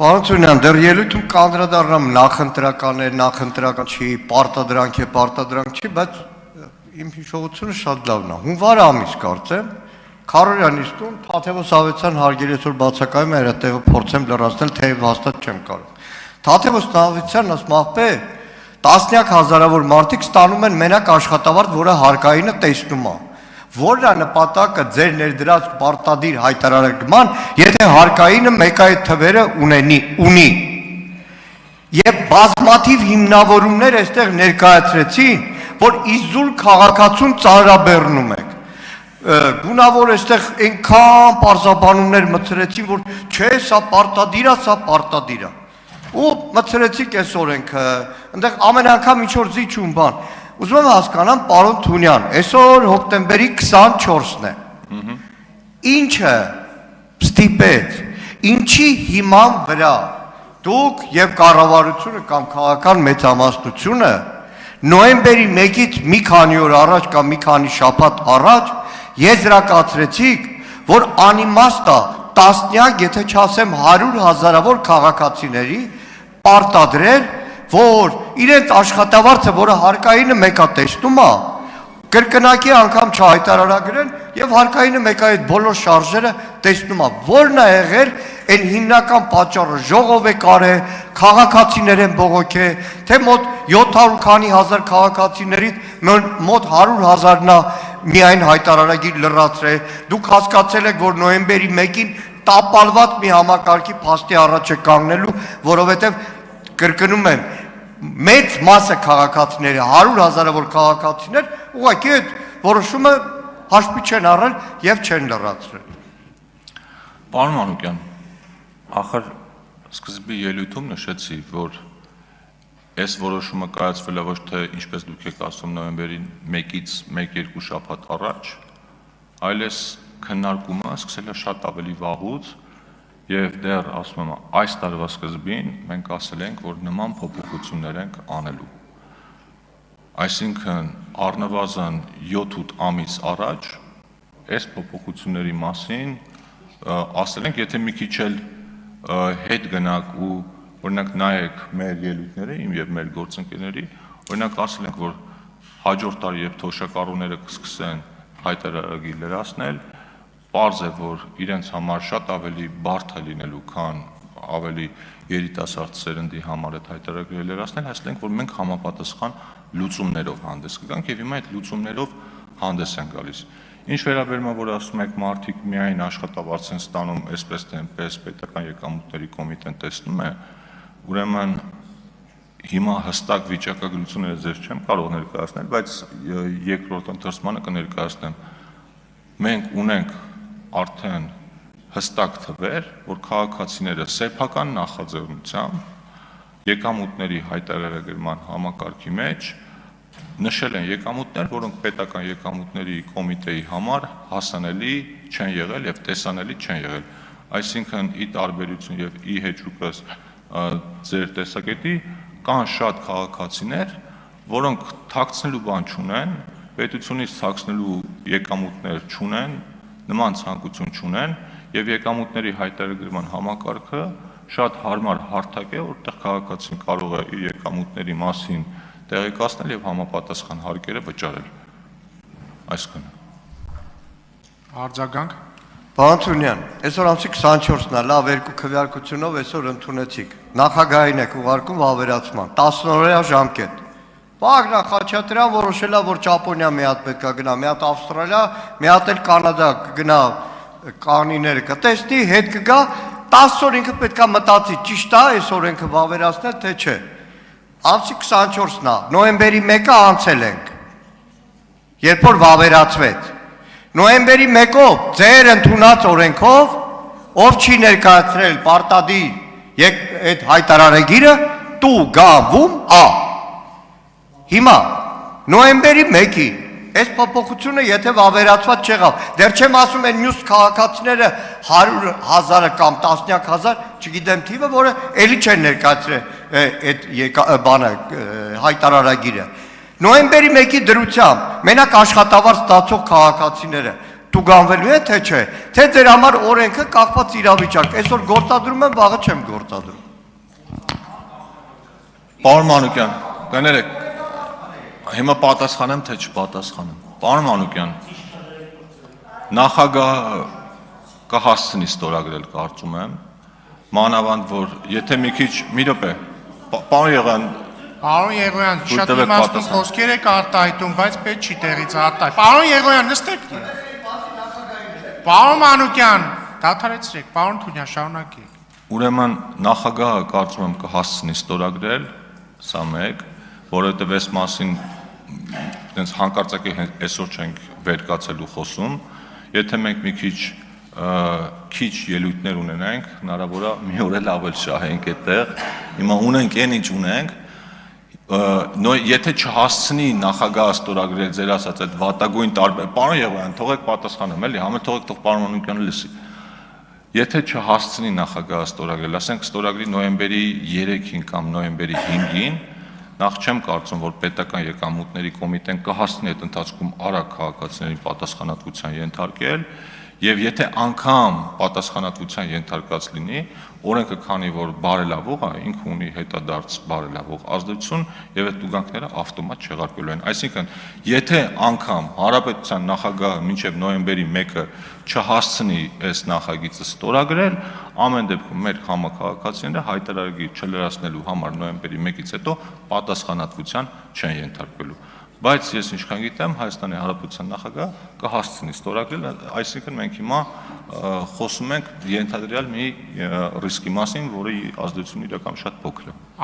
Պարոն Ծունյան, դեռ ելույթում կանդրադառնամ նախընտրական է, նախընտրական չի, պարտադրանք է, պարտադրանք չի, բայց իմ հիշողությունը շատ լավն է։ Հունվար ամիս կարծեմ, Քարորյանից տուն Թաթևոս Ավետիսյան հարգելի այսօր բացակայում է այդ տեղը փորձեմ լրացնել, թեև հաստատ չեմ կարող։ Թաթևոս Ավետիսյանն ասում աղբե, տասնյակ հազարավոր մարդիկ ստանում են մենակ աշխատավարձ, որը հարկայինը տեսնում է։ Որն է նպատակը ձեր ներդրած պարտադիր հայտարարման, եթե հարկայինը մեկ այդ թվերը ունի։ Եվ բազմաթիվ հիմնավորումներ այստեղ ներկայացրեցին, որ իզուր քաղաքացուն ծանրաբեռնում եք։ Գունավոր այստեղ այնքան պարզաբանումներ մտցրեցին, որ չէ, սա պարտադիր է։ Ու մտցրեցիք այս օրենքը, այնտեղ ամեն անգամ ինչ-որ զիջում բան։ Ուզում եմ հասկանամ, պարոն Թունյան, այսօր հոկտեմբերի 24-ն է։ Ինչը ստիպեց, ինչի հիման վրա դուք եւ կառավարությունը կամ քաղաքական մեծամասնությունը նոյեմբերի 1-ից մի քանի օր առաջ կամ մի քանի շաբաթ առաջ եզրակացրեցիք, որ անիմաստ է տասնյակ, եթե չասեմ 100 հազարավոր քաղաքացիների պարտադրել, որ իրենց աշխատավարձը, որը հարկայինը մեկա տեսնում է, կրկնակի անգամ չհայտարարագրեն եւ հարկայինը մեկա այդ բոլոր շարժերը տեսնում է։ Որն է եղել այն հիմնական պատճառը, ժողով է կարել, քաղաքացիներ են բողոքե, թե մոտ 700 քանի հազար քաղաքացիներից մոտ 100,000-ն է միայն հայտարարագիր լրացրել։ Դուք հասկացել եք, որ նոյեմբերի 1-ին տապալված մի համակարգի փաստի առաջ է կանգնելու, որովհետեւ կրկնում եմ, մեծ մասը քաղաքացիները, 100 հազարավոր քաղաքացիներ, ուղղակի այդ որոշումը հաշվի չեն առել եւ չեն լրացրել։ Պարոն Մանուկյան, ախր սկզբի ելույթում նշեցի, որ այս որոշումը կայացվել է ոչ թե ինչպես դուք եք ասում նոյեմբերի 1-ից 1-2 շաբաթ առաջ, այլ այս քննարկումը սկսել է շատ ավելի վաղուց եւ դեռ ասում եմ այս տարվա սկզբին մենք ասել ենք, որ նման փոփոխություններ ենք անելու։ Այսինքն առնվազն 7-8 ամիս առաջ այս փոփոխությունների մասին ասել ենք, եթե մի քիչ էլ հետ գնաք ու օրինակ նայեք մեր ելույթները, իմ եւ մեր գործընկերների, օրինակ ասել ենք, որ հաջորդ տարի երբ թոշակառուները կսկսեն հայտարարագիր լրացնել, պարզ է, որ իրենց համար շատ ավելի բարդ է լինելու, քան ավելի երիտասարդ սերնդի համար այդ հայտարարագիրը լրացնել, ասել ենք, որ մենք համապատասխան լուծումներով հանդես կգանք եւ հիմա այդ լուծումներով հանդես են գալիս։ Ինչ վերաբերում է, որ ասում եք մարդիկ միայն աշխատավարձ են ստանում, այսպես թե այնպես պետական եկամուտների կոմիտեն տեսնում է, ուրեմն հիմա հստակ վիճակագրությունները ձեզ չեմ կարող ներկայացնել, բայց երկրորդ ընթերցմանը կներկայացնեմ։ Մենք ունենք արդեն հստակ թվեր, որ քաղաքացիները սեփական նախաձեռնությամբ եկամուտների հայտարարագրման համակարգի մեջ նշել են եկամուտներ, որոնք պետական եկամուտների կոմիտեի համար հասանելի չեն եղել եւ տեսանելի չեն եղել։ Այսինքն ի տարբերություն եւ ի հեճուկս ձեր տեսակետի կան շատ քաղաքացիներ, որոնք թաքցնելու բան չունեն, պետությունից թաքցնելու եկամուտներ չունեն, նման ցանկություն չունեն եւ եկամուտների հայտարարման համակարգը շատ հարմար հարթակ է, որտեղ քաղաքացին կարող է իր եկամուտների մասին տեղեկացնել եւ համապատասխան հարկերը վճարել։ Այսքանը։ Արձագանք։ Պարոն Թունյան, այսօր ամսի 24-ն է, լավ երկու քվեարկությունով այսօր ընդունեցիք։ Նախագահային եք ուղարկում վավերացման, 10 օրյա ժամկետ։ Վագնա Խաչատրյան որոշել է, որ Ճապոնիա մի հատ պետք է գնա, մի հատ Ավստրալիա, մի հատ էլ Կանադա կգնա կանիները կտեսնի, հետ կգա, 10 օր ինքը պետք է մտածի, ճիշտ է այս օրենքը վավերացնել, թե չէ։ Ամսի 24-ն է, նոյեմբերի 1-ը անցել ենք, երբ որ վավերացվեց։ Նոյեմբերի 1-ով ձեր ընդունած օրենքով, ով չի ներկայացրել պարտադիր այդ հայտարարագիրը, տու գավում ա։ Հիմա, նոյեմբերի 1-ին, այս փոփոխությունը եթե վավերացված չեղավ, դեռ չեմ ասում են մյուս քաղաքացիները 100,000 կամ տասնյակ հազար, չգիտեմ թիվը, որը էլի չեն ներկայացրել այդ հայտարարագիրը։ Նոյեմբերի 1-ի դրությամբ մենակ աշխատավարձ ստացող քաղաքացիները տուգանվելու է, թե չէ, թե ձեր համար օրենքը կախված իրավիճակ, այսօր գործադրում եմ, վաղը չեմ գործադրում։ Պարոն Մանուկյան, կներեք, հիմա պատասխանեմ, թե չպատասխանեմ։ Պարոն Մանուկյան, նախագահը կհասցնի ստորագրել, կարծում եմ, մանավանդ, որ եթե մի քիչ, մի րոպե, պարոն Եղան, Պարոն Եղոյան, շատ Ուրտեղ եք իմաստուն պատասխան։ խոսքեր եք արտահայտում, բայց պետք չի տեղից արտահայտ։ Պարոն Եղոյան, նստեք։ Պարոն Մանուկյան, դադարեցրեք, պարոն Թունյան, շարունակեք։ ուրեմն նախագահը կարծում եմ կհասցնի ստորագրել, սա մեկ, որովհետև այս մասին այնց հանկարծակի այսօր չենք վերկացել ու խոսում, եթե մենք մի քիչ ելույթներ ունենանք, հնարավոր է մի օր էլ ավել շահենք այդտեղ, հիմա ունենք այն ինչ ունենք, եթե չհասցնի նախագահը ստորագրել ձեր ասած այդ վատագույն տարբեր, պարոն Եղոյան, թողեք պատասխանեմ, էլի, համը թողեք թող պարոն Մանուկյանը լսի։ Եթե չհասցնի նախագահը ստորագրել, ասենք ստորագրի նոյեմբերի 3-ին կամ նոյեմբերի 5-ին, նախ չեմ կարծում, որ պետական եկամուտների կոմիտեն կհասցնի այդ ընթացքում արագ քաղաքացիներին պատասխանատվության ենթարկել, եւ եթե անգամ պատասխանատվության ենթարկած լինի, օրենքը քանի որ բարելավող է, ինքը ունի հետադարձ բարելավող ազդեցություն եւ այդ տուգանքները ավտոմատ չեղարկվելու են։ Այսինքն, եթե անգամ հանրապետության նախագահը մինչեւ նոյեմբերի 1-ը չհասցնի այս նախագիծը ստորագրել, ամեն դեպքում մեր համակարգացիները հայտարարի չլրացնելու համար նոյեմբերի 1-ից հետո պատասխանատվության չեն ենթարկվելու։ Բայց ես ինչքան գիտեմ, Հայաստանի Հանրապետության նախագահը կհասցնի ստորագրել, այսինքն մենք հիմա խոսում ենք ենթադրյալ մի ռիսկի մասին, որի ազդեցությունը իրական շատ փոքր է։